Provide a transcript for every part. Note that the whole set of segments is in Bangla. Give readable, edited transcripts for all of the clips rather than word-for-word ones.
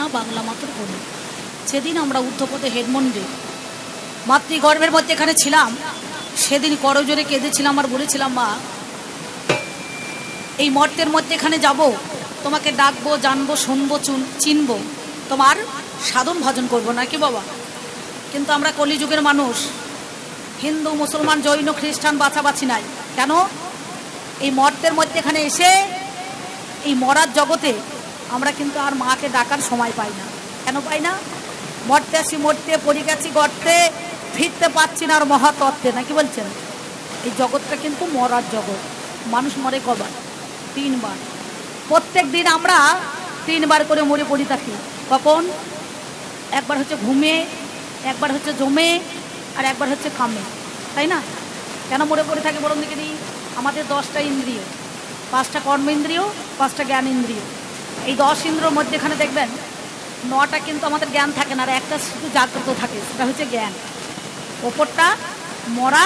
নিয়া বাংলা মাতর করি। সেদিন আমরা ঊর্ধ্বপদে হেডমন্ডে মাতৃগর্ভের মধ্যে এখানে ছিলাম, সেদিন করজোরে কেঁদেছিলাম আর বলেছিলাম, মা এই মর্তের মধ্যে এখানে যাব, তোমাকে ডাকবো, জানবো, শুনবো, চিনবো, তোমার সাধন ভজন করবো নাকি বাবা। কিন্তু আমরা কলিযুগের মানুষ, হিন্দু মুসলমান জৈন খ্রিস্টান বাছাবাছি নাই। কেন? এই মর্তের মধ্যে এখানে এসে এই মরার জগতে আমরা কিন্তু আর মাকে ডাকার সময় পাই না। কেন পাই না? মরতে আসি, মরতে পড়ে গেছি গর্তে, ফিরতে পারছি না আর মহাতত্ত্বে, নাকি বলছেন? এই জগৎটা কিন্তু মরার জগৎ। মানুষ মরে কবার? 3 বার। প্রত্যেক দিন আমরা 3 বার করে মরে পড়ে থাকি। কখন? একবার হচ্ছে ঘুমে, একবার হচ্ছে জমে, আর একবার হচ্ছে কামে, তাই না? কেন মরে পড়ে থাকে বলুন দেখি? আমাদের 10টা ইন্দ্রিয়, 5টা কর্ম ইন্দ্রিয়, 5টা জ্ঞান ইন্দ্রিয়। এই 10 ইন্দ্রিয়র মধ্যে এখানে দেখবেন 9টা কিন্তু আমাদের জ্ঞান থাকে না, আর একটা শুধু জাগ্রত থাকে, সেটা হচ্ছে জ্ঞান। ওপরটা মরা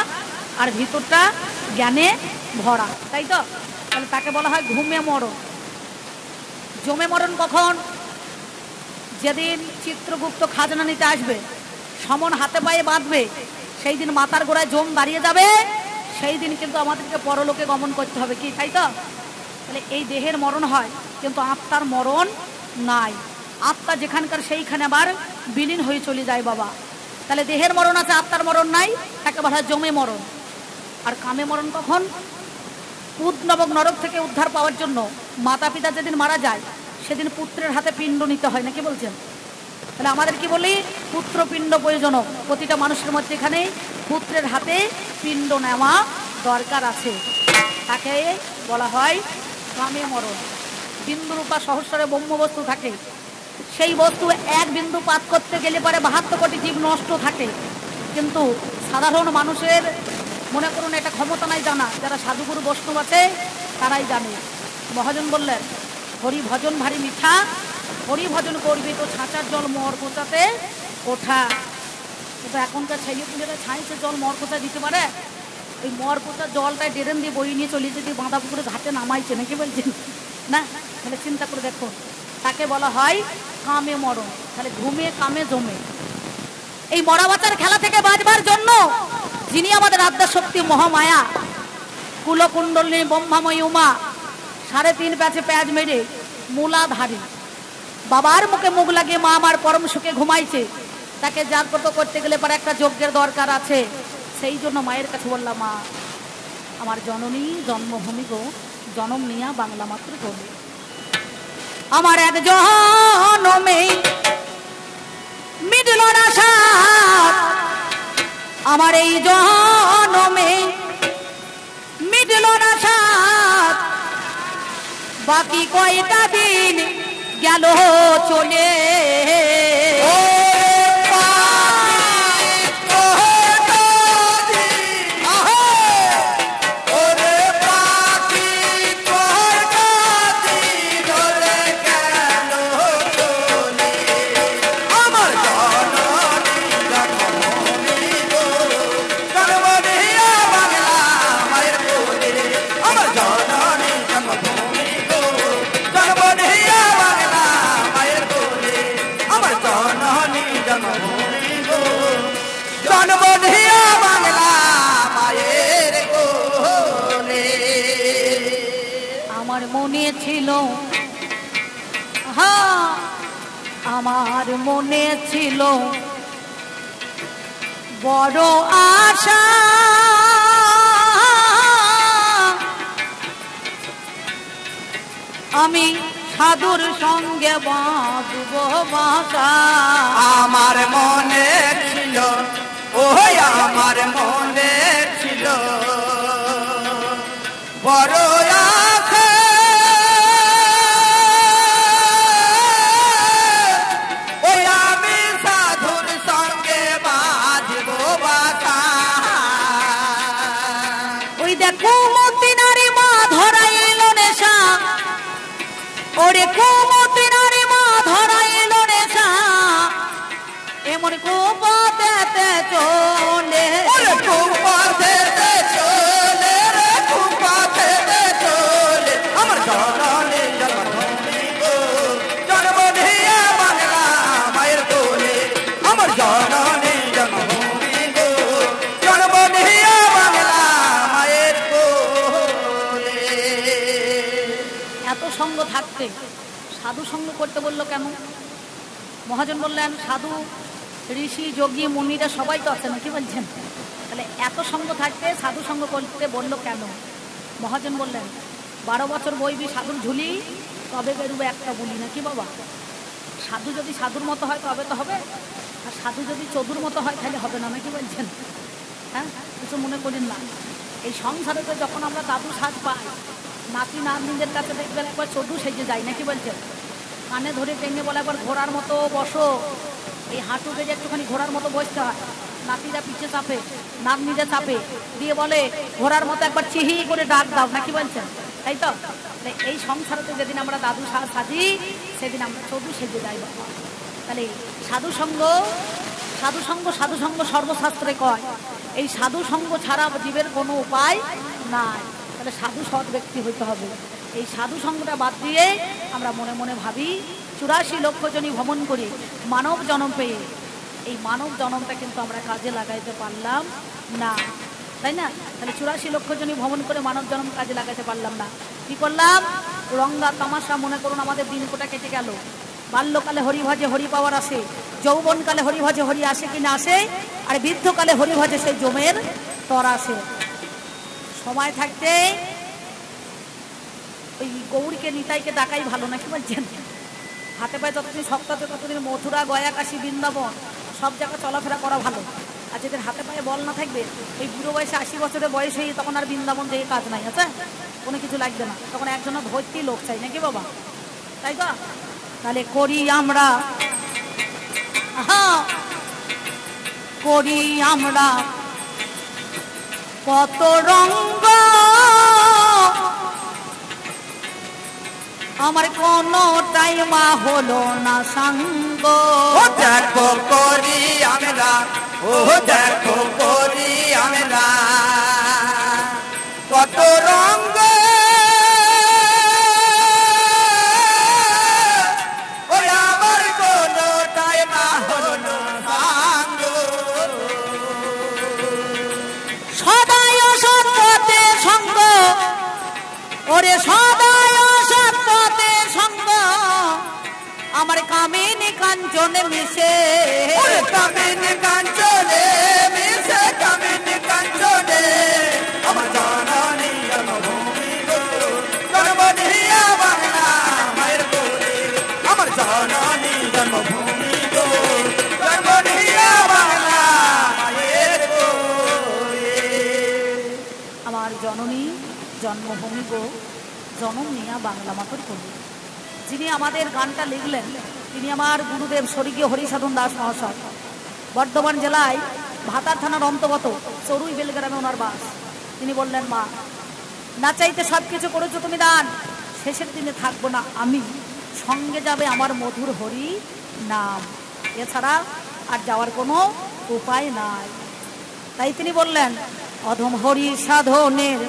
আর ভিতরটা জ্ঞানে ভরা, তাই তো? তাহলে তাকে বলা হয় ঘুমে মরণ। জমে মরণ কখন? যেদিন চিত্রগুপ্ত খাজনা নিতে আসবে, সমন হাতে পায়ে বাঁধবে, সেই দিন মাথার গোড়ায় জম দাঁড়িয়ে যাবে, সেই দিন কিন্তু আমাদেরকে পরলোকে গমন করতে হবে, কি তাই তো? তাহলে এই দেহের মরণ হয়, কিন্তু আত্মার মরণ নাই। আত্মা যেখানকার সেইখানে আবার বিলীন হয়ে চলে যায় বাবা। তাহলে দেহের মরণ আছে, আত্মার মরণ নাই, তাকে বলা হয় জমে মরণ। আর কামে মরণ কখন? পুত্নবক নরক থেকে উদ্ধার পাওয়ার জন্য মাতা পিতা যেদিন মারা যায়, সেদিন পুত্রের হাতে পিণ্ড নিতে হয়, নাকি বলছেন? তাহলে আমাদের কি বলি? পুত্র পিণ্ড প্রয়োজন। প্রতিটা মানুষের মধ্যে এখানে পুত্রের হাতে পিণ্ড নেওয়া দরকার আছে, তাকে বলা হয় কামে মরণ। বিন্দুরূপা সহস্রে ব্রহ্ম বস্তু থাকে, সেই বস্তু এক বিন্দু পাত করতে গেলে পরে 72 কোটি জীব নষ্ট থাকে। কিন্তু সাধারণ মানুষের মনে করুন এটা ক্ষমতা নাই জানা, যারা সাধুগুরু বৈষ্ণব আছে তারাই জানে। মহাজন বললেন, হরি ভজন ভারী মিঠা, হরি ভজন করবি তো ছাঁচার জল মর কোচাতে ওঠা। কিন্তু এখনকার ছেলেপুলেরা ছাইছে জল মর কোচা দিতে পারে? ওই মর কোচার জলটাই ড্রেন দিয়ে বই নিয়ে চলে যেতে বাঁধা পুকুরে ঘাটে নামাইছে, নাকি বলছেন? না, তাহলে চিন্তা করে দেখুন, তাকে বলা হয় কামে মরণ। তাহলে ঘুমে কামে জমে। এই মরা বাঁচার খেলা থেকে বাঁচবার জন্য যিনি আমাদের আদ্যা শক্তি মহামায়া, কুলকুণ্ডলিনী ব্রহ্মাময়ী উমা, 3.5 প্যাচে প্যাজ মেরে মূলাধারী, বাবার মুখে মুখ লাগিয়ে মা আমার পরম সুখে ঘুমাইছে, তাকে জাগ্রত করতে গেলে পরে একটা যজ্ঞের দরকার আছে। সেই জন্য মায়ের কাছে বললাম, মা আমার জননী জন্মভূমি গো, জনম নিয়া বাংলা মাত্র করবে। আমার এক জনমে মিটল না সাথ, আমার এই জনমে মিটল না সাথ, বাকি কয়টা দিন গেল চলে। আমার মনে ছিল, হ্যাঁ আমার মনে ছিল বড় আশা, আমি সাধুর সঙ্গে বাঁধব বাঁচা। আমার মনে ছিল, ওই আমার মনে ছিল বড় আশা, ওই আমি সাধুর সঙ্গে বাঁধব বাঁচা। ওই দেখো মতি নারী মা ধরাইল নেশা, ওরে কুমতি নারী মা ধরাইল নেশা, এমন কুপথেতে চলে, কুপথেতে চলে রে, কুপথেতে চলে। আমার জননী জন্মভূমি গো, জন্ম দিয়া বাংলা সাধু সঙ্গ করতে বললো কেন? মহাজন বললেন, সাধু ঋষি যোগী মুনিরা সবাই তো আছে না, কি বলছেন? তাহলে এত সঙ্গ থাকতে সাধু সঙ্গ করতে বললো কেন? মহাজন বললেন, 12 বছর বইবি সাধুর ঝুলি, তবে বেরুবে একটা বলি না, কি বাবা? সাধু যদি সাধুর মতো হয় তবে তো হবে, আর সাধু যদি চোদুর মতো হয় তাহলে হবে না, কি বলছেন? হ্যাঁ, কিছু মনে করেন না। এই সংসারেতে যখন আমরা দাদু সাজ পাই, নাতি নাতনিদের কাছে দেখবেন একবার চোদু সেজে যায়, নাকি বলছেন? কানে ধরে টেনে বলে একবার ঘোড়ার মতো বসো, এই হাঁটু বেজে একটুখানি ঘোড়ার মতো বসতে হয়। নাতিরা পিছে চাপে, নাতনিরা চাপে, দিয়ে বলে ঘোড়ার মতো একবার চিহি করে ডাক দাও, নাকি বলছেন? তাই তো? এই সংসারেতে যেদিন আমরা দাদু সাজি সেদিন আমরা চোদু সেজে যাই বাবা। তাহলে সাধু সঙ্গ সাধু সঙ্গ সাধু সঙ্গ সর্বশাস্ত্রে কয়, এই সাধু সঙ্গ ছাড়া জীবের কোনো উপায় নাই। তাহলে সাধু সৎ ব্যক্তি হইতে হবে। এই সাধু সঙ্গটা বাদ দিয়ে আমরা মনে মনে ভাবি 84 লক্ষ জনই ভ্রমণ করি মানব জন্ম পেয়ে, এই মানব জন্মটা কিন্তু আমরা কাজে লাগাইতে পারলাম না, তাই না? তাহলে 84 লক্ষ জনই ভ্রমণ করে মানব জন্ম কাজে লাগাইতে পারলাম না। কি করলাম? রঙ্গা তামাশা মনে করুন আমাদের দিন কোটা কেটে গেল। বাল্যকালে হরি ভাজে হরি পাওয়ার আসে, যৌবনকালে হরি ভাজে হরি আসে কি না আসে, আর বৃদ্ধকালে হরি ভাজে সেই জমের তর আসে। সময় থাকতে ওই গৌরীকে নিতাইকে ডাকাই ভালো, নাকি বলছেন? হাতে পায়ে যতদিন সপ্তাহে ততদিন মথুরা, গয়া, কাশী, বৃন্দাবন সব জায়গায় চলাফেরা করা ভালো। আর যেদিন হাতে পায়ে বল না থাকবে, ওই বুড়ো বয়সে 80 বছরের বয়সে তখন আর বৃন্দাবন যেয়ে কাজ নাই, আছে কোনো কিছু লাগবে না, তখন একজনের ভর্তি লোক চাই, নাকি বাবা? তাই তো? তাহলে করি আমরা, করি আমরা কত রঙ্গ, আমার কোনো টাইমা হলো না সঙ্গ। ও দেখো করি আমরা, ও দেখো করি আমরা কত রঙ্গ, ওই আমার কোনো টাইমা হলো না সঙ্গ। সদায় সৎপথে সঙ্গ, ওরে সদায় সৎপথে সঙ্গ, আমার কামিনী কাঞ্চনে মিশে, কামিনী কাঞ্চনে মিশে, কামিনী কাঞ্চনে আমার জননী জন্মভূমি গো, জন্মদিয়া বাংলা মায়ের কোলে, আমার জননী জন্মভূমি গো, জন্মদিয়া বাংলা মায়ের কোলে। আমার জননী জন্মভূমি গো, জনম নিয়া বাংলা মাতর কোলে। যিনি আমাদের গানটা লিখলেন তিনি আমার গুরুদেব স্বর্গীয় হরিসাধন দাস মহাশয়। বর্ধমান জেলায় ভাতার থানার অন্তর্গত চড়ুই বেলগ্রামে ওনার বাস। তিনি বললেন, মা না চাইতে সব কিছু করেছো তুমি দান, শেষের দিনে থাকবো না আমি, সঙ্গে যাবে আমার মধুর হরি নাম, এছাড়া আর যাওয়ার কোনো উপায় নাই। তাই তিনি বললেন, অধম হরি সাধনের,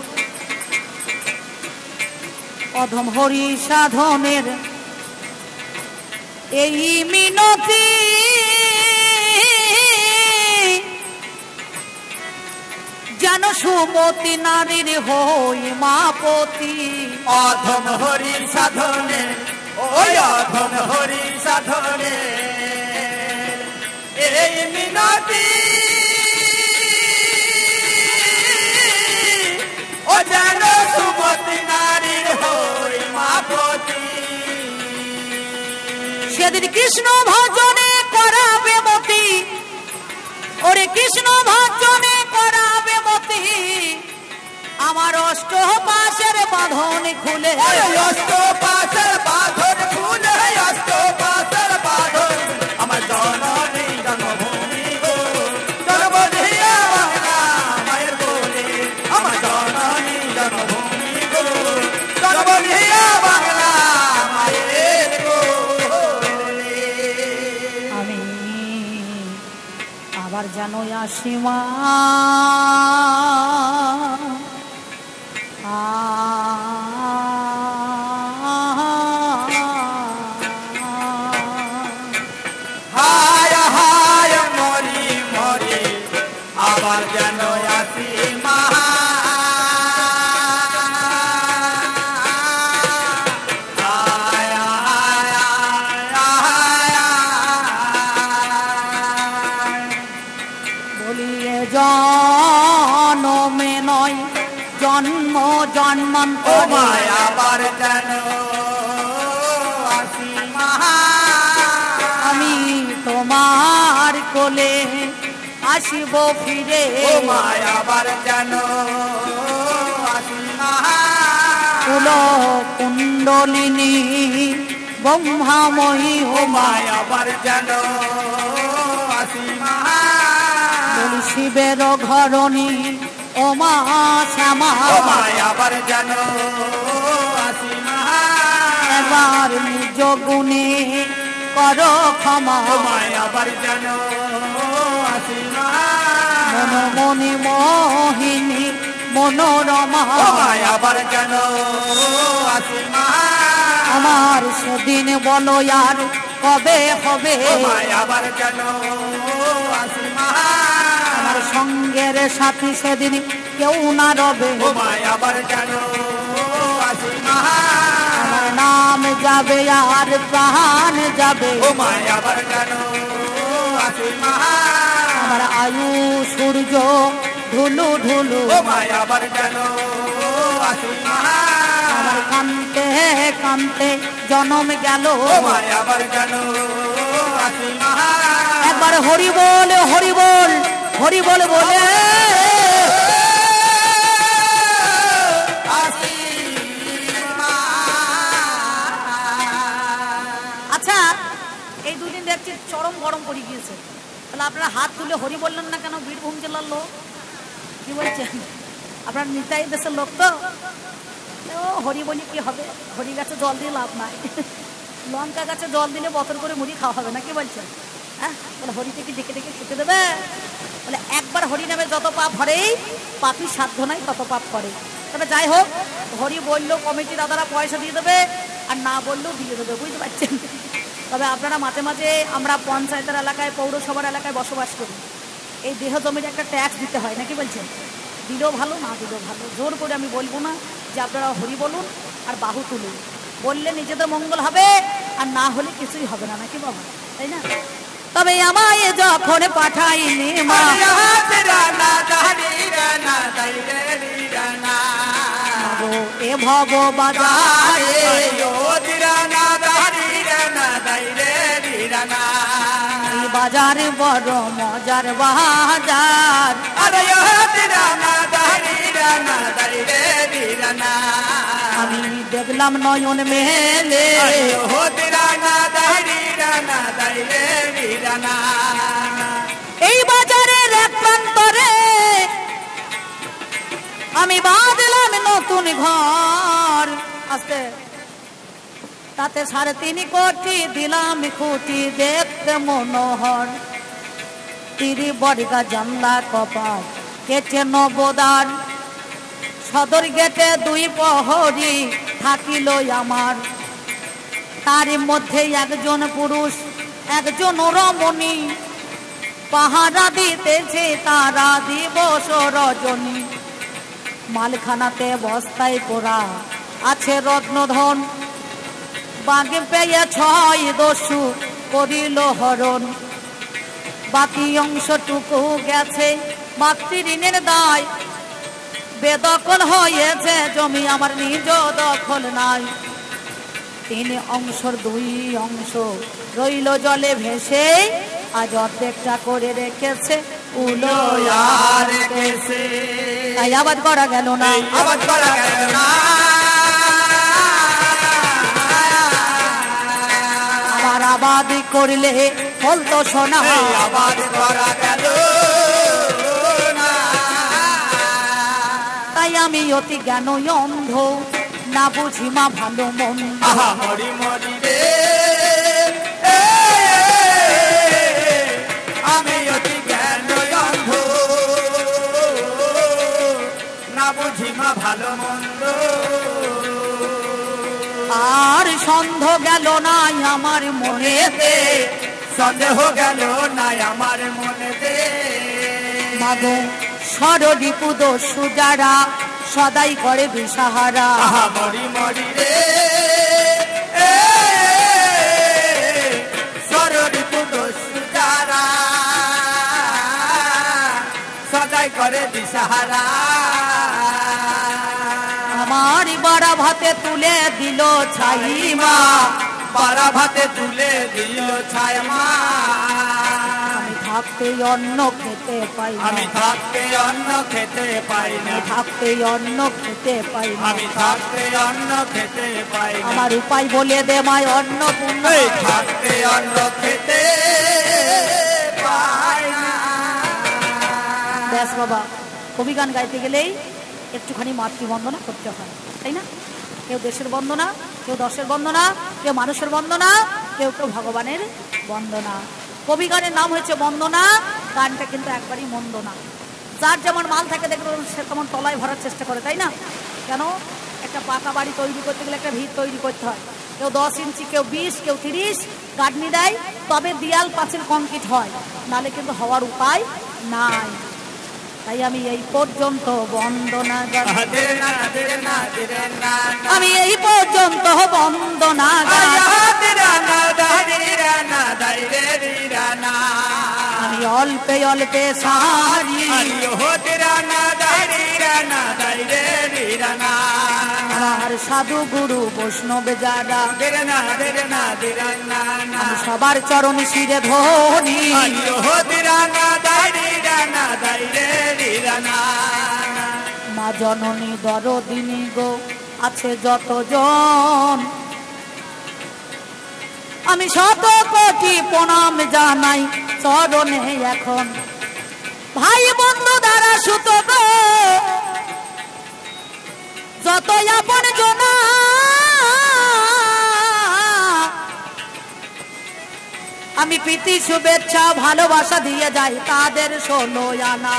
অধম হরি সাধনের এই মিনতি, যেন সুমতি নারীর হই মাপতি। অধম হরি সাধনে, ওই অধম হরি সাধনে এই মিনতি, ও যেন সুমতি নারীর হই মাপতি। সেদিন কৃষ্ণ ভজনে করাবে মতি, ওরে কৃষ্ণ ভজনে করাবে মতি, আমার অষ্ট পাশের বাঁধন খুলে, অষ্ট পাশের বাঁধন খুলে, অষ্ট পাশের বাঁধন আমার জননী জন্মভূমি গো, জন্মদিয়া বাংলা মায়ের কোলে, আমার জননী জন্মভূমি গো, জন্মদিয়া বাংলা মায়ের কোলে। আমি আবার যেন আসিমা হায় হায় মরি মরি আবার যেন আসি মা, হায় হায় জন্ম ও জন্মান্তরে মায় আবার যেন আসি মা, আমি তোমার কোলে আসিব ফিরে। ও মায় আবার যেন আসি মা, কুল কুণ্ডলিনী ব্রহ্মাময়ী ও ও মা, মায় আবার যেন আসি মা, বলি শিবের ঘরণী ও মা শ্যামা, ও মায় আবার যেন আসি মা, এবার নিজ গুণে কর ক্ষমা। ও মায় আবার যেন আসি মা, মনমণি মোহিনী মনোরমা, ও মায় আবার যেন আসি মা, আমার সেদিন বলো আর কবে হবে, ও মায় আবার যেন আসি মা, আমার সঙ্গের সাথী সেদিন কেউ না রবে, ও মায় আবার যেন আসি মা, আমার নাম যাবে আর প্রাণ যাবে, ও মায় আবার যেন আসি মা, আমার আয়ু সূর্য ঢুলু ঢুলু, ও মায় আবার যেন আসি মা, আমার কান্তে কান্তে জনম গেল, ও মায় আবার যেন আসি মা, একবার হরি বল হরি বল হরি বল বলে আসি মা। আচ্ছা, এই দুদিন দেখছি চরম গরম পড়ে গিয়েছে, তাহলে আপনারা হাত তুলে হরি বললেন না কেন? বীরভূম জেলার লোক কি বলছেন? আপনার নিতাই দেশের লোক তো, ও হরি বলি কি হবে, হরি গাছে জল দিয়ে লাভ নাই, লঙ্কা গাছে জল দিলে বছর করে মুড়ি খাওয়া হবে না, কি বলছেন? হ্যাঁ, বলে হরিতে কি ডেকে ডেকে খেতে দেবে? বলে একবার হরি নামে যত পাপ হরেই পাপি সাধ্য নাই তত পাপ করে। তবে যাই হোক, হরি বললেও কমিটি দাদারা পয়সা দিয়ে দেবে, আর না বললেও দিয়ে দেবে, বুঝতে পারছেন? তবে আপনারা মাঝে মাঝে, আমরা পঞ্চায়েতের এলাকায় পৌরসভার এলাকায় বসবাস করি, এই দেহ জমির একটা ট্যাক্স দিতে হয়, নাকি বলছেন? দিলেও ভালো, না দিলেও ভালো, জোর করে আমি বলবো না যে আপনারা হরি বলুন আর বাহু তুলুন, বললে নিজেদের মঙ্গল হবে, আর না হলে কিছুই হবে না, নাকি বাবা, তাই না? তবে আমায় যখন পাঠাইনি মা, গো এ ভব বাজারে, এই বাজার বড় মজার বাজার, আমি দেখলাম নয়ন মেলে, এই বাজারের এক প্রান্তরে আমি বাঁধলাম নতুন ঘর, আস্তে তাতে 3.5 কোটি দিলাম খুঁটি, দেখতে মনোহর, 30 বর্গা জানলা কপাট কেটে নবদার, সদর গেটে 2 প্রহরী থাকিল আমার, তার মধ্যে একজন পুরুষ একজন রমণী, পাহারা দিতেছে তারা দিবস রজনী, মালখানাতে বস্তায় পোড়া আছে রত্নধন, বাগে পেয়ে 6 দস্যু করিল হরণ, বাকি অংশটুকু গেছে মাতৃঋণের দায়, বেদখল হয়েছে জমি আমার নিজ দখল নাই, 3 অংশর 2 অংশ রইল জলে ভেসে, আজ অর্ধেকটা করে রেখেছে উলো আর কেসে, তাই আবাদ করা গেল না, আবাদ করা গেল না, আমার আবাদ করলে ফল তো শোনা, আবাদ করা গেল না, তাই আমি অতি জ্ঞান অন্ধ, না বুঝি মা ভালো মন, আহা মরি মরি রে, আমি অতি জ্ঞান অন্ধ, না বুঝি মা ভালো মন্দ, আর সন্দেহ গেল না আমার মনেতে, সন্দেহ গেল না আমার মনেতে, মাগো সরদীপু দস্যু যারা সদাই করে দিশাহারা, আহা মরি মরি রে, সরদীপু দস্যু যারা সদাই করে দিশাহারা, বাড়া ভাতে তুলে দিল ছাই মা, বাড়া ভাতে তুলে দিল ছাই মা। আমি থাকতে অন্ন খেতে পাই না, আমি থাকতে অন্ন খেতে পাই না, থাকতে অন্ন খেতে পাই না, আমি থাকতে অন্ন খেতে পাই না। আমার উপায় বলে দে মায় অন্নপূর্ণ, থাকতে অন্ন খেতে পাই না। ব্যাস বাবা, কবি গান গাইতে গেলেই একটুখানি মাতৃবন্দনা করতে হয়, তাই না? কেউ দেশের বন্দনা, কেউ দশের বন্দনা, কেউ মানুষের বন্দনা, কেউ কেউ ভগবানের বন্দনা। কবি গানের নাম হয়েছে বন্দনা। গানটা কিন্তু একবারই মন্দ না। যার যেমন মাল থাকে দেখবে সে তেমন তলায় ভরার চেষ্টা করে, তাই না? কেন? একটা পাকা বাড়ি তৈরি করতে গেলে একটা ভিত তৈরি করতে হয়। কেউ 10 ইঞ্চি, কেউ 20, কেউ 30 গাঁথনি দেয়, তবে দেয়াল পাঁচিল কংক্রিট হয়, নালে কিন্তু হওয়ার উপায় নাই। তাই আমি এই পর্যন্ত বন্দনা গাই, আমি এই পর্যন্ত বন্দনা গাই, আমি অল্পে অল্পে সারি, আমার সাধু গুরু বৈষ্ণব যারা, আমি সবার চরণ শিরে ধরি, মা জননী দরদিনী গো আছে যতজন, আমি শত কোটি প্রণাম জানাই চরণে এখন। ভাই বন্ধু দ্বারা সুত গো যত আপন জনা, আমি প্রীতি শুভেচ্ছা ভালোবাসা দিয়ে যাই তাদের 16 আনা।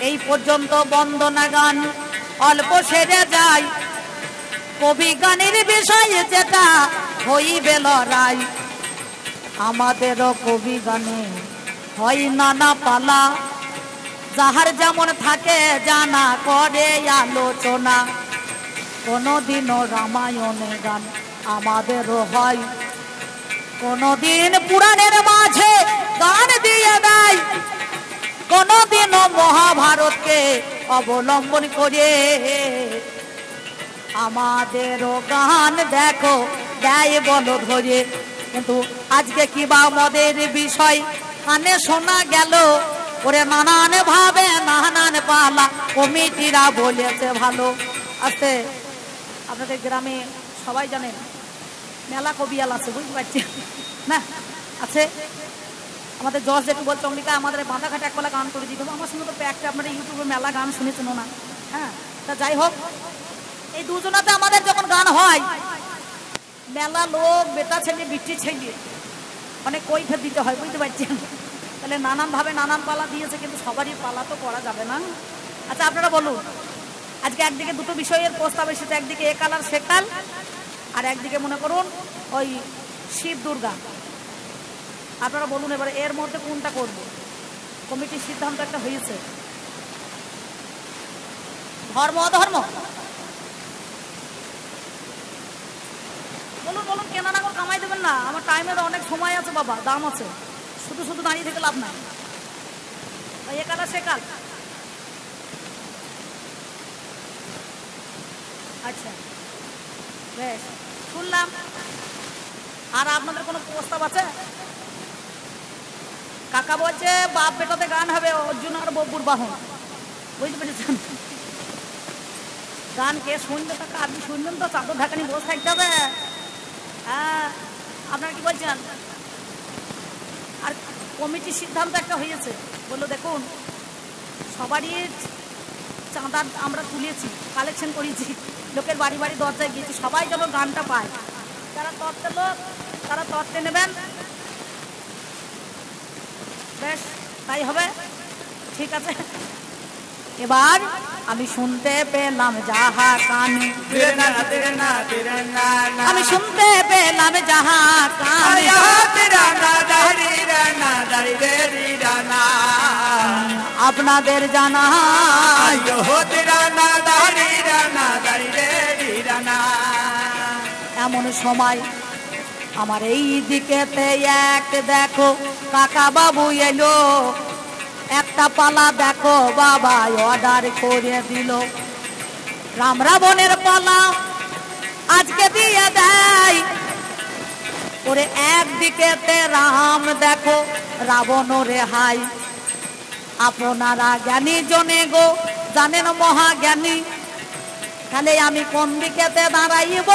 এই পর্যন্ত বন্দনা গান অল্প সেরে যায়, কবি গানের বিষয়ে যেটা হইবে লড়াই। আমাদেরও কবি গানে হয় নানা পালা, যাহার যেমন থাকে জানা করে আলোচনা। কোনদিনও রামায়ণের গান আমাদেরও হয়, কোনদিন পুরাণের মাঝে গান দিয়ে দেয়, কোনদিনও মহাভারতকে অবলম্বন করে আমাদেরও গান দেখো দেয় বলো ধরে। কিন্তু আজকে কিবা মদের বিষয় কানে শোনা গেল, ওরে নানান ভাবে নানান পালা কমিটিরা বলেছে ভালো। আস্তে আপনাদের গ্রামে সবাই জানেন মেলা কবিয়াল আছে, বুঝতে পারছি না? আছে আমাদের জজ যেটু বলছে অম্বিকা আমাদের বাঁধাঘাটে একবেলা গান করে দিতে হবে। আমার সঙ্গে তো একটা আপনারা ইউটিউবে মেলা গান শুনেছেন না? হ্যাঁ, তা যাই হোক, এই দুজনাতে আমাদের যখন গান হয়, মেলা লোক বেটা ছেলে বিটি ছেলে অনেক কৈফিয়ত দিতে হয়, বুঝতে পারছেন? তাহলে নানান ভাবে নানান পালা দিয়েছে, কিন্তু সবারই পালা তো করা যাবে না। আচ্ছা আপনারা বলুন, আজকে একদিকে দুটো বিষয়ের প্রস্তাব এসেছে, একদিকে এ কাল আর সে কাল, আর একদিকে মনে করুন ওই শিব দুর্গা। আপনারা বলুন এবারে এর মধ্যে কোনটা করব? কমিটির সিদ্ধান্ত একটা হয়েছে, ধর্ম অধর্ম। বলুন বলুন, কেনা না করে কামাই দেবেন না, আমার টাইমের অনেক সময় আছে বাবা, দাম আছে, শুধু শুধু দাঁড়িয়ে থেকে লাভ নাই। এ কাল আর সে কাল। আচ্ছা বেশ, শুনলাম। আর আপনাদের কোনো প্রস্তাব আছে? কাকা বলছে বাপ বেটাতে গান হবে, অর্জুন আর বব্বুর বাহন, বুঝতে পেরেছেন? গান কে শুনবে? টাকা আপনি শুনবেন তো, চাদর ঢাকানি বসে থাকতে হবে। হ্যাঁ, আপনারা কি বলছেন? আর কমিটির সিদ্ধান্ত একটা হয়েছে, বললো দেখুন সবারই চাঁদা আমরা তুলেছি, কালেকশন করেছি, লোকের বাড়ি বাড়ি দরজায় গিয়েছি, সবাই যেন গানটা পায়। যারা তত্ত্বের লোক তারা তত্ত্বে নেবেন। বেশ, তাই হবে, ঠিক আছে। এবার আমি শুনতে পেলাম যাহা কানে, আমি শুনতে পেলাম যাহা কানে, আপনাদের জানা এমন সময় আমার এই দিকেতে এক দেখো কাকা বাবু এলো, একটা পালা দেখো বাবা অর্ডার করে দিল। রাম রাবণের পালা আজকে দিয়ে দেয়। ওরে একদিকে রাম দেখো রাবণ রেহাই। আপনারা জ্ঞানী জনে গো জানেন মহাজ্ঞানী, তাহলে আমি কোন দিকেতে দাঁড়াইব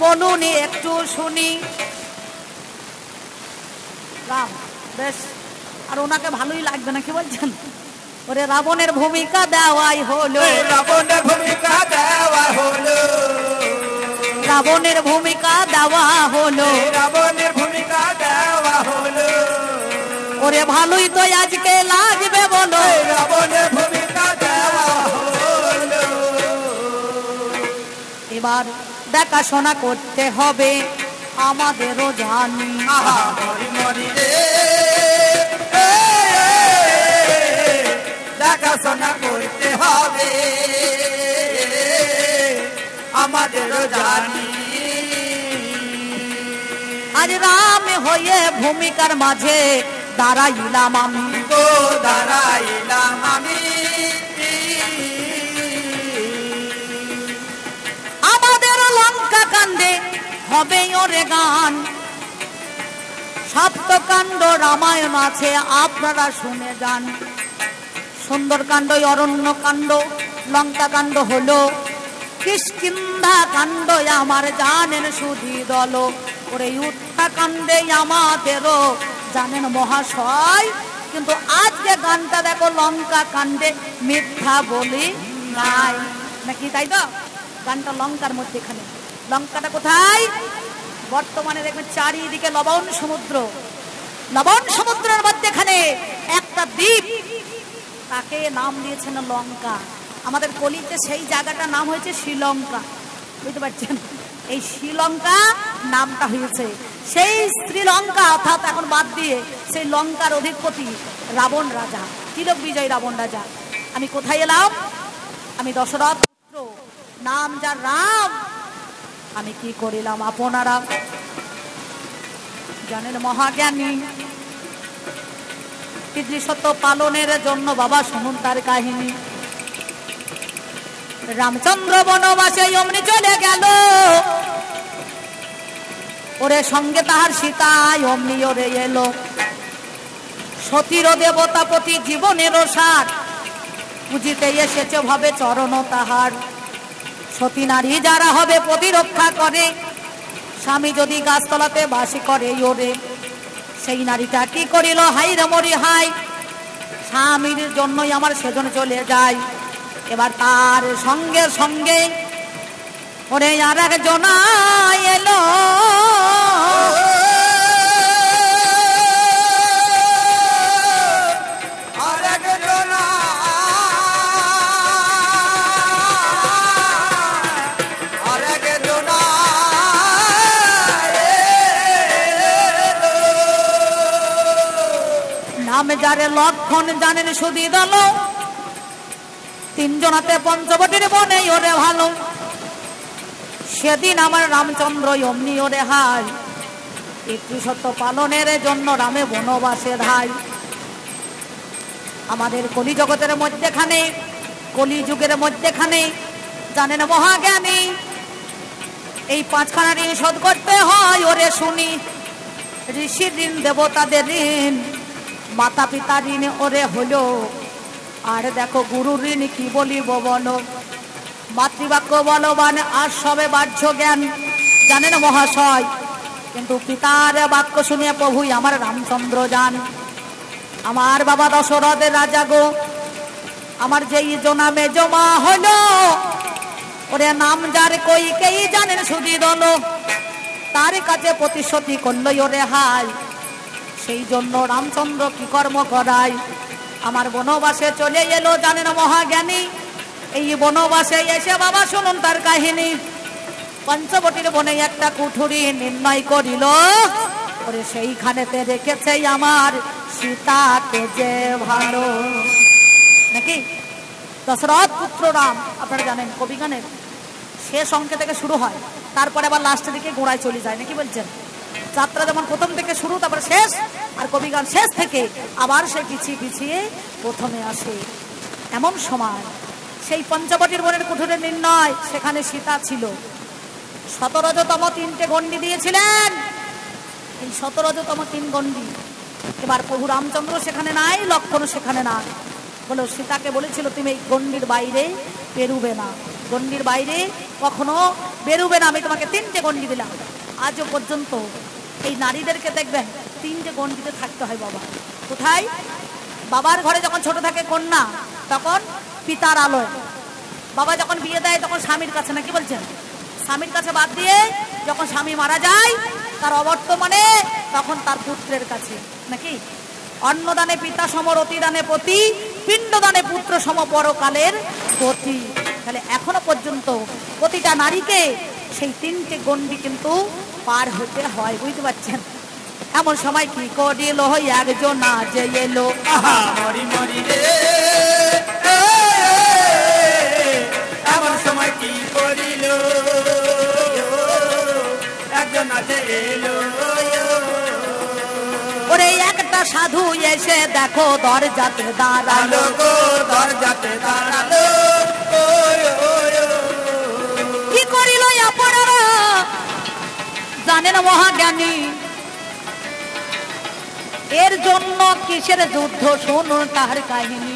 বলুন একটু শুনি। রাম বেশ, আর ওনাকে ভালোই লাগবে না, কি বলছেন? ওরে রাবণের ভূমিকা দেওয়াই হলো, রাবণের ভূমিকা দেওয়া হলো, রাবণের ভূমিকা দেওয়া হলো, রাবণের ভূমিকা দেওয়া হলো। ওরে ভালোই তো আজকে লাগবে বলো, রাবণের ভূমিকা দেওয়া হলো। এবার দেখাশোনা করতে হবে আমাদেরও জানি। আহা মরি মরি রে, দেখাশোনা করতে হবে আমাদেরও জানি। আজ রাম হয়ে ভূমিকার মাঝে দাঁড়াইলাম আমি, গো দাঁড়াইলাম আমি। আমাদের লঙ্কা কাণ্ডে হবে ওরে গান। সপ্তকাণ্ড রামায়ণ আছে আপনারা শুনে যান। সুন্দরকাণ্ড, অরণ্য কাণ্ড, লঙ্কা কাণ্ড হলো, কিষ্কিন্ধা কাণ্ড আমার জানেন সুধী দল। ওরে উত্থাকাণ্ডে আমাদেরও জানেন মহাশয়। কিন্তু আজকে গানটা দেখো লঙ্কা কাণ্ডে মিথ্যা বলি নাই নাকি, তাই তো? গানটা লঙ্কার মধ্যে, এখানে লঙ্কাটা কোথায়? বর্তমানে দেখবেন চারিদিকে লবণ সমুদ্র, লবণ সমুদ্রের মধ্যে এখানে একটা দ্বীপ, তাকে নাম দিয়েছেন লঙ্কা। আমাদের কলিতে সেই জায়গাটার নাম হয়েছে শ্রীলঙ্কা, বুঝতে পারছেন? এই শ্রীলঙ্কা নামটা হয়েছে সেই শ্রীলঙ্কা, অর্থাৎ এখন বাদ দিয়ে সেই লঙ্কার অধিপতি রাবণ রাজা, তিলক বিজয় রাবণ রাজা। আমি কোথায় এলাম? আমি দশরথ পুত্র, নাম যার রাম। আমি কি করিলাম আপনারা জানেন মহাজ্ঞানী। পিতৃসত্য পালনের জন্য বাবা শুনুন তার কাহিনী। রামচন্দ্র বনবাসে অমনি চলে গেল, ওরে সঙ্গে তাহার সীতা অমনি ওরে এলো। সতীর দেবতাপতি জীবনেরও সার, পুজিতে এসেছে ভাবে চরণ তাহার। সতী নারী যারা হবে প্রতিরক্ষা করে, স্বামী যদি গাছতলাতে বাসি করে ওরে। সেই নারীটা কি করিল হাই রে মরি হাই, স্বামীর জন্যই আমার সেজন চলে যায়। এবার তার সঙ্গে সঙ্গে ওরে আর একজন এলো, নাম যারে লক্ষণ জানেন সুধী দল। তিনজনাতে পঞ্চবটির বনে ওরে ভালো। সেদিন আমার রামচন্দ্র অমনি ওরে হাই, পিতৃসত্য পালনের জন্য রামে বনবাসে ধাই। আমাদের কলি জগতের মধ্যেখানে, কলি যুগের মধ্যেখানে জানেন মহাজ্ঞানী, এই পাঁচখানা ঋণ শোধ করতে হয় ওরে শুনি। ঋষি ঋণ, দেবতাদের ঋণ, মাতা পিতা ঋণ ওরে হলো। আর দেখো গুরু ঋণ কি বলিব বলো। মাতৃবাক্য বলবান আর সবে বাহ্য জ্ঞান জানেন মহাশয়। কিন্তু পিতার বাক্য শুনিয়ে প্রভুই আমার রামচন্দ্র যান। আমার বাবা দশরথের রাজা গো, আমার যেই জনামে জমা হলো, ওরে নাম যার কই কেই জানেন সুধী দল। তার কাছে প্রতিশ্রুতি করল ওরে হাই। সেই জন্য রামচন্দ্র কি কর্ম করায়, আমার বনবাসে চলে এলো জানেন মহাজ্ঞানী। এই বনবাসে এসে বাবা শুনুন তার কাহিনী। পঞ্চবটির বনে একটা কুঠুরি নির্ণয় করিল, ওরে সেইখানেতে রেখেছে আমার সীতাকে যে ভালো নাকি। দশরথ পুত্র রাম আপনারা জানেন কবি গানের শেষ অঙ্ক থেকে শুরু হয়, তারপরে আবার লাস্টের দিকে গোড়ায় চলে যায় নাকি বলছেন। যাত্রা যেমন প্রথম থেকে শুরু তারপরে শেষ, আর কবিগান শেষ থেকে আবার সে পিছিয়ে পিছিয়ে প্রথমে আসে। এমন সময় সেই পঞ্চবটির বনের কুঠুরে নির্ণয় সেখানে সীতা ছিল। 17তম 3টে গণ্ডি দিয়েছিলেন। এই 17তম 3 গণ্ডি এবার প্রভু রামচন্দ্র সেখানে নাই, লক্ষ্মণ সেখানে নাই। বলো সীতাকে বলেছিল তুমি এই গণ্ডির বাইরে বেরুবে না, গণ্ডির বাইরে কখনো বেরুবে না, আমি তোমাকে 3টে গণ্ডি দিলাম। আজও পর্যন্ত এই নারীদেরকে দেখবেন 3টে গণ্ডিতে থাকতে হয়। বাবা কোথায়? বাবার ঘরে যখন ছোট থাকে কন্যা তখন পিতার আলোয়, বাবা যখন বিয়ে দেয় তখন স্বামীর কাছে, নাকি বলছেন? স্বামীর কাছে বাদ দিয়ে যখন স্বামী মারা যায় তার অবর্তমানে তখন তার পুত্রের কাছে, নাকি? অন্নদানে পিতা সম, রতিদানে পতি, পিণ্ডদানে পুত্র সম পরকালের গতি। তাহলে এখনো পর্যন্ত প্রতিটা নারীকে সেই 3টে গণ্ডি কিন্তু পার হতে হয়, বুঝতে পারছেন? এমন সময় কি করিল একজন আজ এলো, এমন সময় কি করিল একজন আজ এলো। ওরে একটা সাধু এসে দেখো দরজাতে দাঁড়ালো গো, দরজাতে দাঁড়ালো। কি করিল আপনারা জানেন মহাজ্ঞানী, এর জন্য কিসের যুদ্ধ শুনুন তাহার কাহিনী।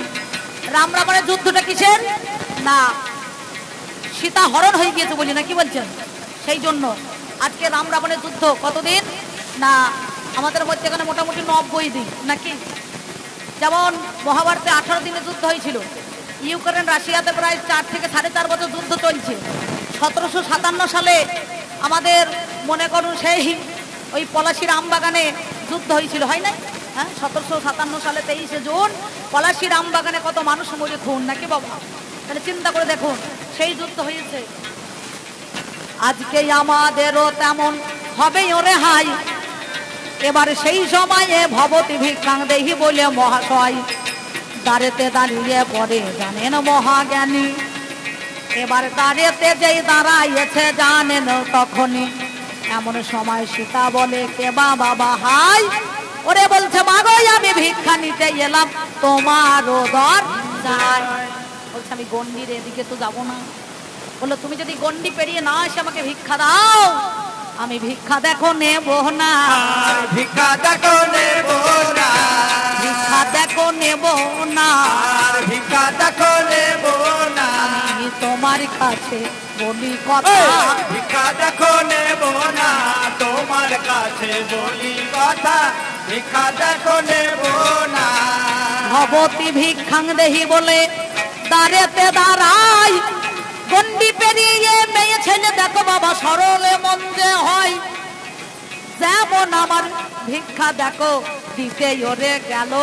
রাম রাবণের যুদ্ধটা কিসের? না সীতা হরণ হয়ে গিয়েছে বলি, না কি বলছেন? সেই জন্য আজকে রাম রাবণের যুদ্ধ কতদিন না আমাদের মধ্যে এখানে মোটামুটি 90 দিন, নাকি? যেমন মহাভারতে 18 দিনের যুদ্ধ হয়েছিল। ইউক্রেন রাশিয়াতে প্রায় 4 থেকে 4.5 বছর যুদ্ধ চলছে। 1757 সালে আমাদের মনে করুন সেই ওই পলাশির আমবাগানে যুদ্ধ হয়েছিল, হয় নাই? হ্যাঁ, 1757 সালে 23শে জুন পলাশির আমবাগানে কত মানুষ মরে খুন, নাকি বাবা? তাহলে চিন্তা করে দেখুন সেই যুদ্ধ হয়েছে। আজকে আমাদেরও তেমন হবে ওরে হাই, এবার সেই সময়ে ভবতী ভিক্ষাং দেহি বলে মহাশয় দাঁড়েতে দাঁড়িয়ে পড়ে জানেন মহাজ্ঞানী। এবার দাঁড়িয়েতে যেই দাঁড়াইছে জানেন তখনই এমন সময় সীতা বলে কে বাবা হাই, ওরে বলছে মাগো আমি ভিক্ষা নিতে এলাম তোমারও দরজায়। বলছে আমি গণ্ডির এদিকে তো যাবো না। বললো তুমি যদি গণ্ডি পেরিয়ে না এসে আমাকে ভিক্ষা দাও, আমি ভিক্ষা দেখো নেব না, ভিক্ষা দেখো নেব না, ভিক্ষা দেখো নেব না, ভিক্ষা দেখো নেব না। আমি তোমার কাছে বলি কথা, ভিক্ষা দেখো নেব না, তোমার কাছে বলি কথা, ভিক্ষা দেখো নেব না। ভবতী ভিক্ষাং দেহি বলে দাঁড়েতে দাঁড়াই, গণ্ডি পেরিয়ে মেয়ে ছেলে দেখো বাবা সরলে মন্দে হয়, যেমন আমার ভিক্ষা দেখো দিতে ওরে গেল,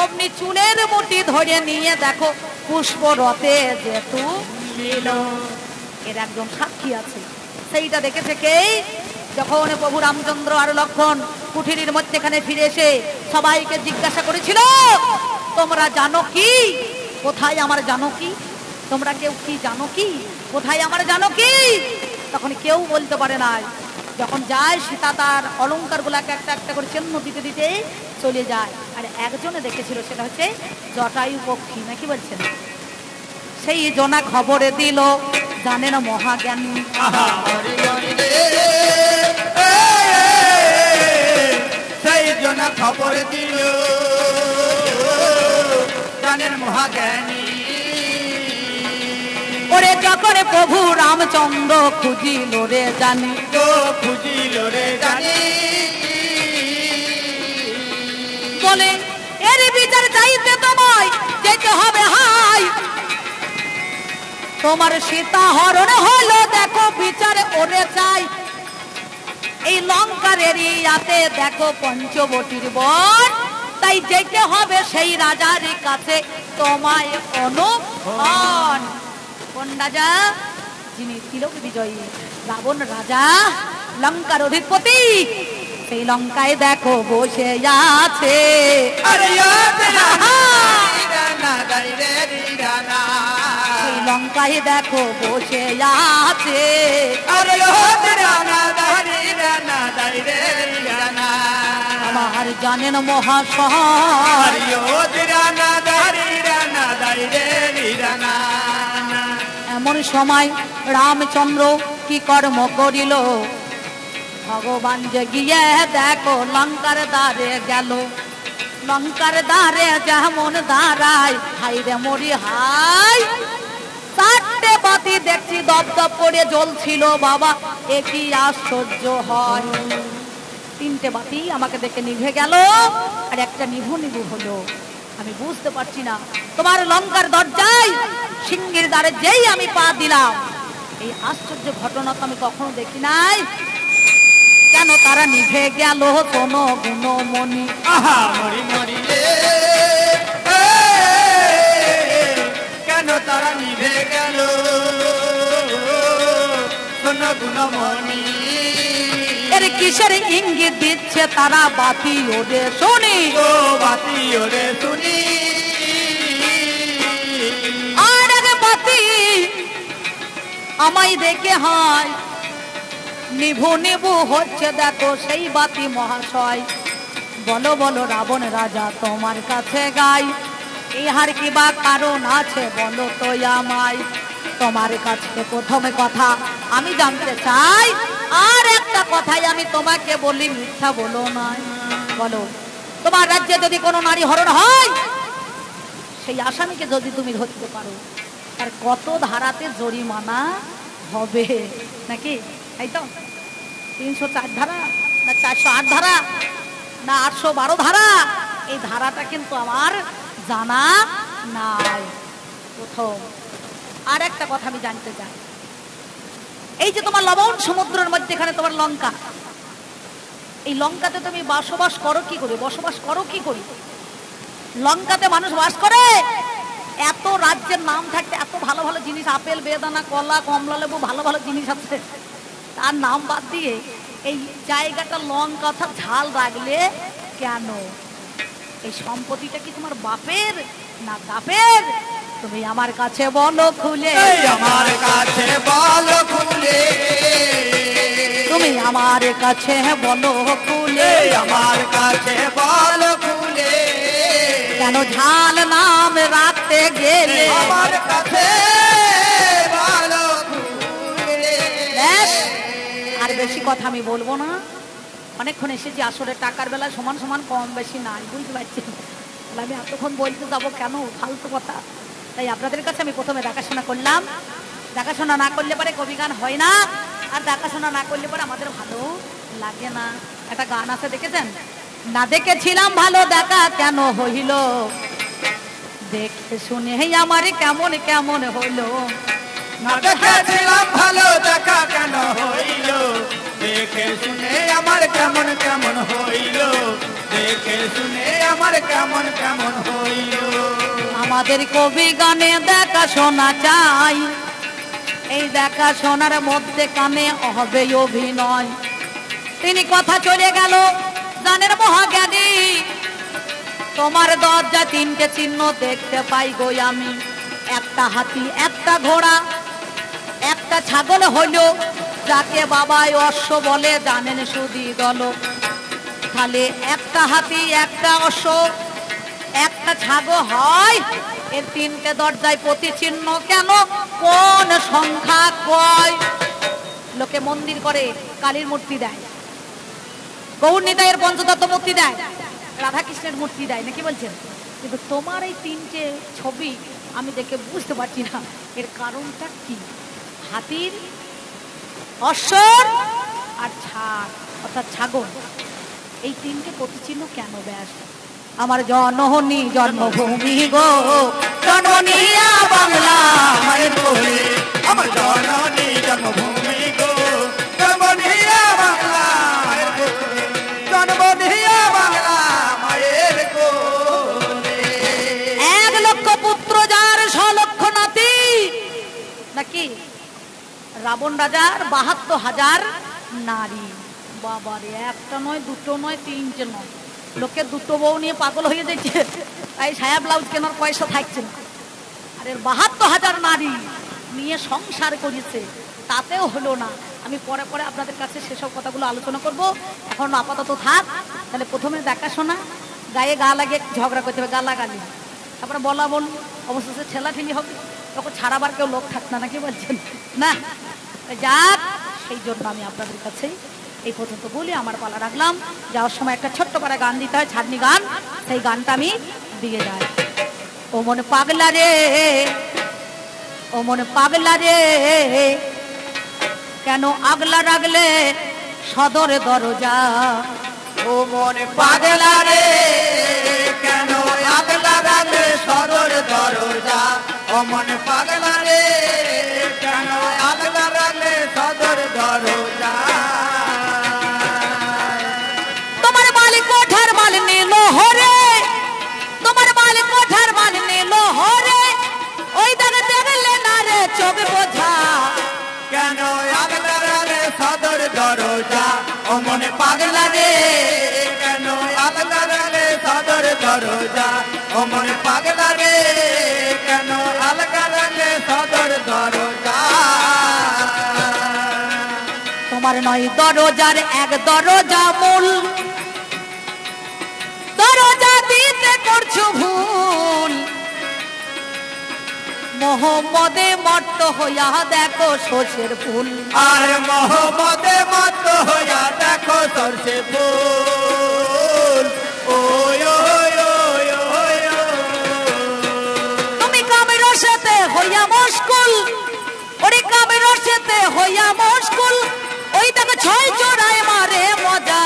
অমনি চুলের মুঠি ধরে নিয়ে দেখো পুষ্প রথে যেতু ছিল। এর একজন সাক্ষী আছে, সেইটা দেখেছে কে? যখন প্রভু রামচন্দ্র আর লক্ষ্মণ কুঠিরের মধ্যেখানে ফিরে এসে সবাইকে জিজ্ঞাসা করেছিল তোমরা জানো কি কোথায় আমার জানো কি, তোমরা কেউ কি জানো কি কোথায় আমার জানো কি? তখন কেউ বলতে পারে না। যখন যায় সীতা তার অলঙ্কার গুলাকে একটা একটা করে চিহ্ন দিতে দিতে চলে যায়। আর একজনে দেখেছিল, সেটা হচ্ছে জটায়ু পক্ষী, নাকি বলছেন? সেই জনা খবরে দিল জানেন মহাজ্ঞানী, সেই জন্য খবর দিল জানেন মহাজ্ঞানী। ওরে যখন প্রভু রামচন্দ্র খুঁজিল রে জানি, তো খুঁজিল রে জানি, বলে এর বিচার চাইতে তোমায় যেতে হবে হাই, তোমার সীতা হরণ হলো দেখো বিচারে ওরে চাই, এই লঙ্কার এরিয়াতে দেখো পঞ্চবটির বন, তাই যেতে হবে সেই রাজার কাছে তোমায় অনুমান। কোন রাজা? যিনি তিলক বিজয়ী রাবণ রাজা, লঙ্কার অধিপতি, সেই লঙ্কায় দেখো বসে আছে। সেই লঙ্কায় দেখো বসে আছে, আমার জানেন মহাশয় রানা। এমন সময় রামচন্দ্র কি কর্ম করিল, ভগবান যে গিয়ে দেখো লঙ্কার দ্বারে গেল। লঙ্কার দ্বারে যেমন দাঁড়ায়, হাই রে মরি হাই, চারটে বাতি দেখছি দপদপ করে জ্বলছিল। বাবা এ কি আশ্চর্য হয়, তিনটে বাতি আমাকে দেখে নিভে গেল আর একটা নিভু নিভু হলো। আমি বুঝতে পারছি না, তোমার লঙ্কার দরজায় সিংহের দ্বারে যেই আমি পা দিলাম, এই আশ্চর্য ঘটনা তো আমি কখনো দেখি নাই। কেন তারা নিভে গেল কোনো গুণমণি? আহা মরি মরি রে, কেন তারা নিভে গেল কোন গুণমণি? এর কিসের ইঙ্গিত দিচ্ছে তারা বাতি ওরে শুনি, ও বাতি ওরে শুনি। আর এক বাতি আমায় দেখে হয় নিভু নিভু হচ্ছে, দেখো সেই বাতি মহাশয়। বলো বলো রাবণ রাজা তোমার কাছে গাই, ইহার কি বা কারণ আছে বলো তো আমায়। তোমার কাছে প্রথমে কথা আমি জানতে চাই, আর একটা কথাই আমি তোমাকে বলি, মিথ্যা বলো না। বলো তোমার রাজ্যে যদি কোনো নারী হরণ হয়, সেই আসামিকে যদি তুমি ধরতে পারো, আর কত ধারাতে জরিমানা হবে নাকি? তাই তো 304 ধারা না 408 ধারা না 812 ধারা, এই ধারাটা কিন্তু আমার জানা নাই প্রথম। আর একটা কথা আমি জানতে চাই, এই যে তোমার লবণ সমুদ্রের মধ্যেখানে তোমার লঙ্কা, এই লঙ্কাতে তুমি বসবাস করো কি করে? বসবাস করো কি করে? লঙ্কাতে মানুষ বাস করে, এত রাজ্যের নাম থাকতে এত ভালো ভালো জিনিস, আপেল বেদানা কলা কমলা লেবু ভালো ভালো জিনিস আছে, তার নাম বাদ দিয়ে এই জায়গাটা লঙ্কা ঝাল রাখলে কেন? এই সম্পত্তিটা কি তোমার বাপের না বাপের? তুমি আমার কাছে বলো খুলে, আমার কাছে বলো খুলে, তুমি আমার কাছে বলো খুলে, আমার কাছে বলো খুলে, কেন ঝাল নাম রাখতে গেলে আমার কাছে বলো খুলে। আর বেশি কথা আমি বলবো না, অনেকক্ষণ এসেছি, আসলে টাকার বেলা সমান সমান কম বেশি নাই, বুঝতে পারছি। আমি এতক্ষণ বলতে যাবো কেন, ফালতু কথা। তাই আপনাদের কাছে আমি প্রথমে দেখাশোনা করলাম, দেখাশোনা না করলে পরে কবি গান হয় না, আর দেখাশোনা না করলে পরে আমাদের ভালো লাগে না। একটা গান আছে দেখেছেন, না দেখেছিলাম ভালো দেখা কেন হইল, দেখে শুনে আমার কেমন কেমন হইলো। না দেখেছিলাম ভালো দেখা কেন হইল, দেখে শুনে আমার কেমন কেমন হইল, দেখে শুনে আমার কেমন কেমন হইল। আমাদের কবি গানে দেখাশোনা চাই, এই দেখাশোনার মধ্যে কানে হবে অভিনয়। তিনি কথা চলে গেল গানের মহাজ্ঞানী, তোমার দরজা তিনটে চিহ্ন দেখতে পাই গো আমি, একটা হাতি একটা ঘোড়া একটা ছাগল হইল, যাকে বাবাই অশ্ব বলে জানেন সুধী দল। তাহলে একটা হাতি একটা অশ্ব একটা ছাগল হয়, এর তিনটে দরজায় প্রতি চিহ্ন কেন? কোন সংখ্যা কয়? লোকে মন্দির করে কালীর মূর্তি দেয়, গৌর নিতাইয়ের পঞ্চতত্ত্ব মূর্তি দেয়, রাধাকৃষ্ণের মূর্তি দেয়, নাকি বলছেন? কিন্তু তোমার এই তিনটে ছবি আমি দেখে বুঝতে পারছি না এর কারণটা কি। হাতির, অশ্বর আর ছাগ অর্থাৎ ছাগল, এই তিনটে প্রতিচিহ্ন কেন? ব্যাস আমার জননী জন্মভূমি গো, জননী বাংলা মায়ের কোলে, আমার জননী জন্মভূমি গো, জন্মনী বাংলা মায়ের কোলে, জন্মনী বাংলা মায়ের কোলে। 1 লক্ষ পুত্র যার 100 লক্ষ নাতি, নাকি? রাবণ রাজার 72,000 নারী। বাবারে, একটা নয় দুটো নয় তিনটে নয়, লোকে দুটো বউ নিয়ে পাগল হয়ে যাচ্ছে, তাই সায়া ব্লাউজ কেনার পয়সা থাকছে না। আর এর 72,000 নারী নিয়ে সংসার করেছে, তাতেও হলো না। আমি পরে পরে আপনাদের কাছে সেসব কথাগুলো আলোচনা করব, এখন আপাতত থাক। তাহলে প্রথমে দেখাশোনা, গায়ে গা লাগিয়ে ঝগড়া করতে হবে, গালাগালি, তারপরে বলা বল, অবশেষে ঠেলাঠেলি হবে, তখন ছাড়াবার কেউ লোক থাক না, নাকি বলছেন না? যাক, সেই জন্য আমি আপনাদের কাছেই এই পর্যন্ত বলি, আমার পালা রাখলাম। যাওয়ার সময় একটা ছোট্ট করে গান দিতে হয়, ছাড়নি গান, সেই গানটা আমি দিয়ে যাই। ও মন পাগলা রে, ও মন পাগলা রে, কেন আগলা রাগলে সদর দরজা। ও মন পাগলা রে, কেন আগলা রাগলে সদর দরজা। ও মন পাগলা রে, কেন আগলা রাগলে সদর দরজা। তোমার মালিক কোঠার মাল নিল হরে, তোমার মালিক কোঠার মাল নিল হরে, ওই দানে দেখলে না রে চোখ বোঝা। কেন আগলা রাগলে সদর দরজা। ও মন পাগলা রে, কেন আগলা রাগলে সদর দরজা। ও মন পাগলা রে, কেন আগলা রাগলে সদর দরজা। তোমার নয় দরজার এক দরজা মূল, দরজা দিতে করছো ভুল। মোহাম্মদে মত্ত হইয়া দেখো সর্ষের ফুল, আর মোহাম্মদে মত্ত হইয়া দেখো সর্ষে ফুল। ওই ওই ওই ওই তুমি কামের সাথে হইয়া মুশকুল, ওরে কামের সাথে হইয়া মুশকুল, ওই দেখো ছয় জোড়ায় মারে মজা।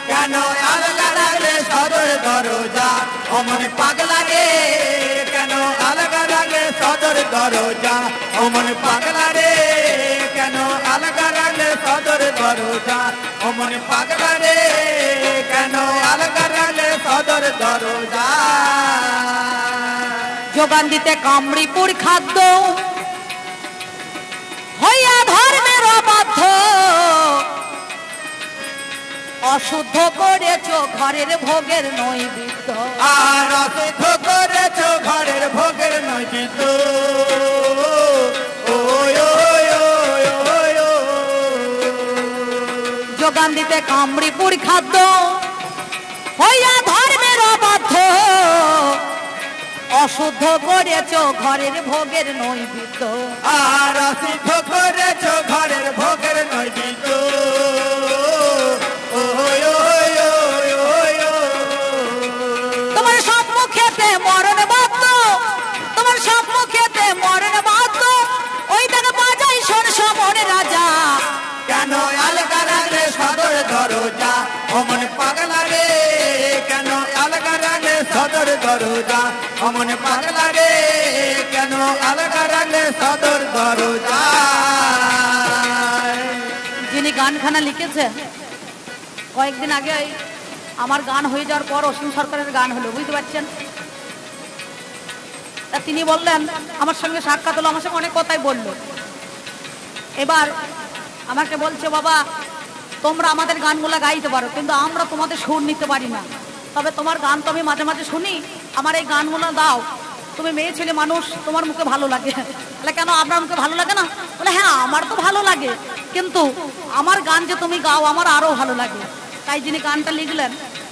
কেন আগলা রাগলে সদর দরজা। ও মন পাগলা রে, কেন আগলা রাগলে সদর দরজা। ও মন পাগলা রে, কেন আগলা রাগলে সদর দরজা। ও মন পাগলা রে, কেন আগলা রাগলে সদর দরজা। যোগান দিতে কামড়িপুর খাদ্য হইয়া ধর্মের অবাধ্য, অশুদ্ধ করেছো ঘরের ভোগের নৈবেদ্য। আর অশুদ্ধ করেছো ঘরের ভোগের নৈবেদ্য। ওই ওই ওই ওই যোগান দিতে কামড়িপুর খাদ্য হইয়া ধর্মের অবাধ্য, অশুদ্ধ করেছো ঘরের ভোগের নৈবেদ্য। আর অশুদ্ধ করেছো ঘরের ভোগের নৈবেদ্য। ওই ওই ওই ওই তোমার সম্মুখেতে মরণ বাদ্য, তোমার সম্মুখেতে মরণ বাদ্য, ওই দেখো বাজাই শোন সমর রাজা। কেন আলগা রাগলে সদর দরজা। ও মন পাগলা রে, কেন আলগা রাগলে সদর দরজা। ও মন পাগলা রে, কেন আলগা রাগলে সদর দরজা। যিনি গানখানা লিখেছে, কয়েকদিন আগে আমার গান হয়ে যাওয়ার পর অসীম সরকারের গান হলো, বুঝতে পারছেন? তা তিনি বললেন, আমার সঙ্গে সাক্ষাৎ হলো, আমার সঙ্গে অনেক কথাই বললো। এবার আমাকে বলছে, বাবা তোমরা আমাদের গানগুলো গাইতে পারো, কিন্তু আমরা তোমাদের সুর নিতে পারি না। তবে তোমার গান তো আমি মাঝে মাঝে শুনি, আমার এই গানগুলো দাও। তুমি মেয়ে ছেলে মানুষ, তোমার মুখে ভালো লাগে। বলে কেন, আপনার মুখে ভালো লাগে না? বলে হ্যাঁ আমার তো ভালো লাগে, কিন্তু আমার গান যে তুমি গাও আমার আরো ভালো লাগে। তাই যিনি গানটা লিখলেন,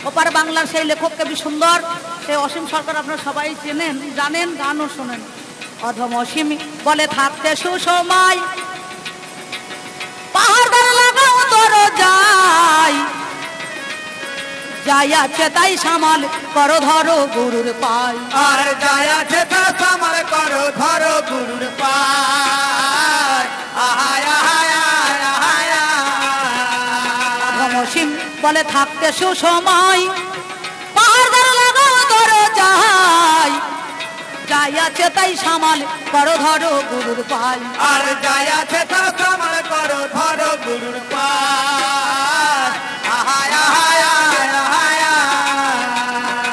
ওপার বাংলার সেই লেখক কবি সুন্দর, সেই অসীম সরকার, আপনারা সবাই চেনেন, জানেন, গানও শোনেন। অধম অসীম বলে থাকতে সুসময়, পাহাড় ধারে লাগাও দরজায়, যাই আছে তাই সামাল করো ধরো গুরুর পায়। আর যাই আছে তা সামাল করো ধরো গুরুর পায়। আহায় আহায় আহায় আহায় অধম অসীম বলে থাকতে সুসময়, পাহাড় ধারে লাগাও দরজায়, যাই আছে তাই সামাল করো ধরো গুরুর পায়। আর যাই আছে তা সামাল করো ধরো গুরুর পায়। আহায় আহায় আহায় আহায়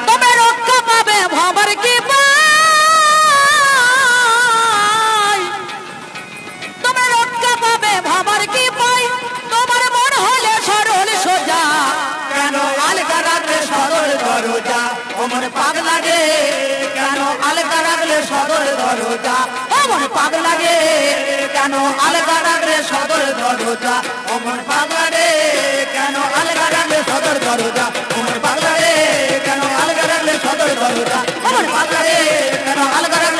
তবে রক্ষা পাবে ভাবার কি পাই, তবে রক্ষা পাবে ভাবার কি পাই, তোমার মন হলে সরল সোজা। কেন আলগা রাখলে সদর দরজা। ও মন পাগলা রে, কেন আলগা রাখলে সদর দরজা। ও মন পাগলা রে, কেন আলগা রাখলে সদর দরজা। ও মন পাগলা রে, কেন আলগা রাখলে সদর দরজা। ও মন পাগলা রে, কেন আলগা রাখলে সদর দরজা। ও মন পাগলা রে, কেন আলগা রাখলে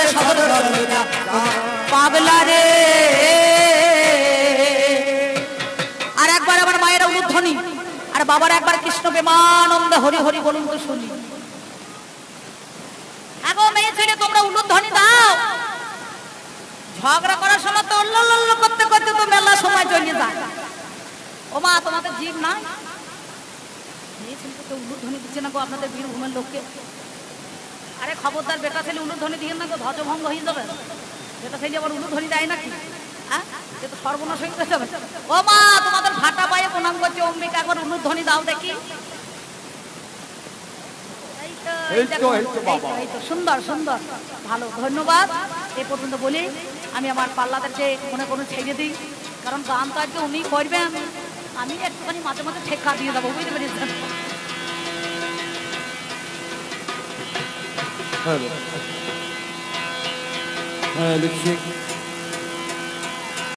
বাবার একবার কৃষ্ণ প্রেমানন্দে হরি হরি বলুন তো শুনি। আগো মেয়ে ছেলে তোমরা উলুধ্বনি দাও, ঝগড়া করার সময় তো অল্ল করতে করতে তো মেলা সময় চলে যায়। ও মা তোমাদের জীব নাই, মেয়ে ছেলেকে তো উলুধ্বনি দিচ্ছে না গো আপনাদের বীরভূমের লোককে। আরে খবরদার বেটা ছেলে উলুধ্বনি দিয়ে না গো, ধ্বজভঙ্গ হয়ে যাবে। বেটা ছেলে আবার উলুধ্বনি দেয় নাকি? হ্যাঁ, এ তো সর্বনাশ হয়ে যাবে। ও মা তোমাদের ভাটা পায়ে প্রণাম করছে, অম্বিকা একবার উলুধ্বনি দাও দেখি। সুন্দর সুন্দর, ভালো, ধন্যবাদ। এ পর্যন্ত বলি আমি আমার পাল্লাদেরকে মনে কোনো ছেড়ে দিই, কারণ গান তো আজকে উনি করবেন, আমি একটুখানি মাঝে মাঝে ঠেকা দিয়ে যাবো, বুঝতে পেরেছেন? হ্যাঁ,